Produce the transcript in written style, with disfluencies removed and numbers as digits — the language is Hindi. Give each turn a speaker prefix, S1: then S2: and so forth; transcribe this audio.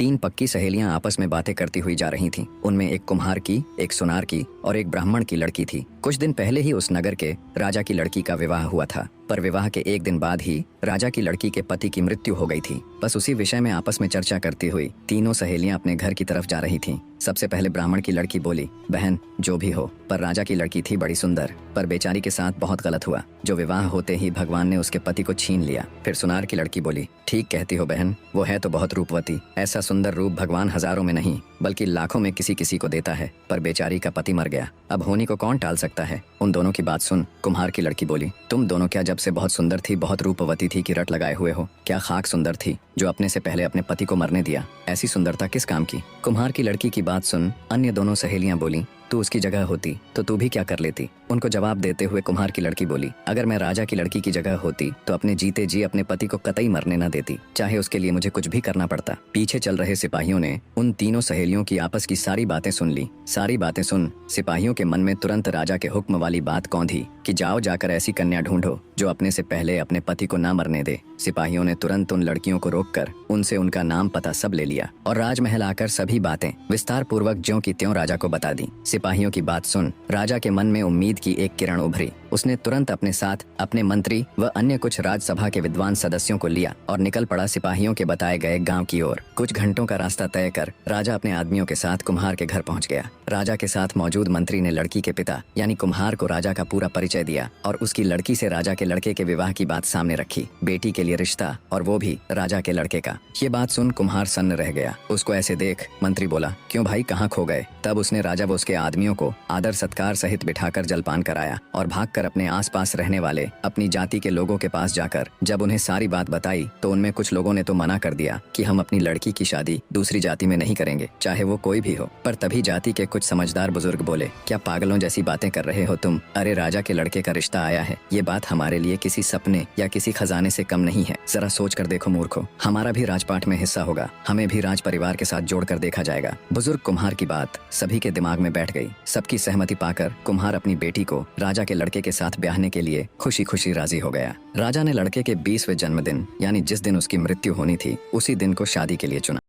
S1: तीन पक्की सहेलियां आपस में बातें करती हुई जा रही थीं। उनमें एक कुम्हार की, एक सुनार की और एक ब्राह्मण की लड़की थी। कुछ दिन पहले ही उस नगर के राजा की लड़की का विवाह हुआ था, पर विवाह के एक दिन बाद ही राजा की लड़की के पति की मृत्यु हो गई थी। बस उसी विषय में आपस में चर्चा करती हुई तीनों सहेलियां अपने घर की तरफ जा रही थीं। सबसे पहले ब्राह्मण की लड़की बोली, बहन जो भी हो, पर राजा की लड़की थी बड़ी सुंदर, पर बेचारी के साथ बहुत गलत हुआ, जो विवाह होते ही भगवान ने उसके पति को छीन लिया। फिर सुनार की लड़की बोली, ठीक कहती हो बहन, वो है तो बहुत रूपवती, ऐसा सुंदर रूप भगवान हजारों में नहीं बल्कि लाखों में किसी किसी को देता है, पर बेचारी का पति मर गया, अब होनी को कौन टाल सकता है। उन दोनों की बात सुन कुम्हार की लड़की बोली, तुम दोनों क्या जब से बहुत सुंदर थी, बहुत रूपवती थी कि रट लगाए हुए हो? क्या खाक सुंदर थी जो अपने से पहले अपने पति को मरने दिया? ऐसी सुंदरता किस काम की? कुम्हार की लड़की की बात सुन अन्य दोनों सहेलियां बोली, तू उसकी जगह होती तो तू भी क्या कर लेती? उनको जवाब देते हुए कुम्हार की लड़की बोली, अगर मैं राजा की लड़की की जगह होती तो अपने जीते जी अपने पति को कतई मरने न देती, चाहे उसके लिए मुझे कुछ भी करना पड़ता। पीछे चल रहे सिपाहियों ने उन तीनों सहेलियों की आपस की सारी बातें सुन ली। सारी बातें सुन सिपाहियों के मन में तुरंत राजा के हुक्म वाली बात कौंधी कि जाओ जाकर ऐसी कन्या ढूंढो जो अपने से पहले अपने पति को ना मरने दे। सिपाहियों ने तुरंत उन लड़कियों को रोककर उनसे उनका नाम पता सब ले लिया और राजमहल आकर सभी बातें विस्तार पूर्वक ज्यों की त्यों राजा को बता दी। सिपाहियों की बात सुन राजा के मन में उम्मीद की एक किरण उभरी। उसने तुरंत अपने साथ अपने मंत्री व अन्य कुछ राजसभा के विद्वान सदस्यों को लिया और निकल पड़ा सिपाहियों के बताए गए गांव की ओर। कुछ घंटों का रास्ता तय कर राजा अपने आदमियों के साथ कुम्हार के घर पहुंच गया। राजा के साथ मौजूद मंत्री ने लड़की के पिता यानी कुम्हार को राजा का पूरा परिचय दिया और उसकी लड़की से राजा के लड़के के विवाह की बात सामने रखी। बेटी के लिए रिश्ता और वो भी राजा के लड़के का। ये बात सुन कुम्हार सन्न रह गया। उसको ऐसे देख मंत्री बोला, क्यों भाई, कहाँ खो गए? तब उसने राजा व उसके आदमियों को आदर सत्कार सहित बिठाकर जलपान कराया और भागकर अपने आसपास रहने वाले अपनी जाति के लोगों के पास जाकर जब उन्हें सारी बात बताई तो उनमें कुछ लोगों ने तो मना कर दिया कि हम अपनी लड़की की शादी दूसरी जाति में नहीं करेंगे, चाहे वो कोई भी हो। पर तभी जाति के कुछ समझदार बुजुर्ग बोले, क्या पागलों जैसी बातें कर रहे हो तुम? अरे राजा के लड़के का रिश्ता आया है, ये बात हमारे लिए किसी सपने या किसी खजाने से कम नहीं है। जरा सोच कर देखो मूर्खो, हमारा भी राजपाट में हिस्सा होगा, हमें भी राज परिवार के साथ जोड़कर देखा जाएगा। बुजुर्ग कुम्हार की बात सभी के दिमाग में बैठ गई। सबकी सहमति पाकर कुम्हार अपनी बेटी को राजा के लड़के के साथ ब्याहने के लिए खुशी खुशी राजी हो गया। राजा ने लड़के के 20वें जन्मदिन यानी जिस दिन उसकी मृत्यु होनी थी उसी दिन को शादी के लिए चुना।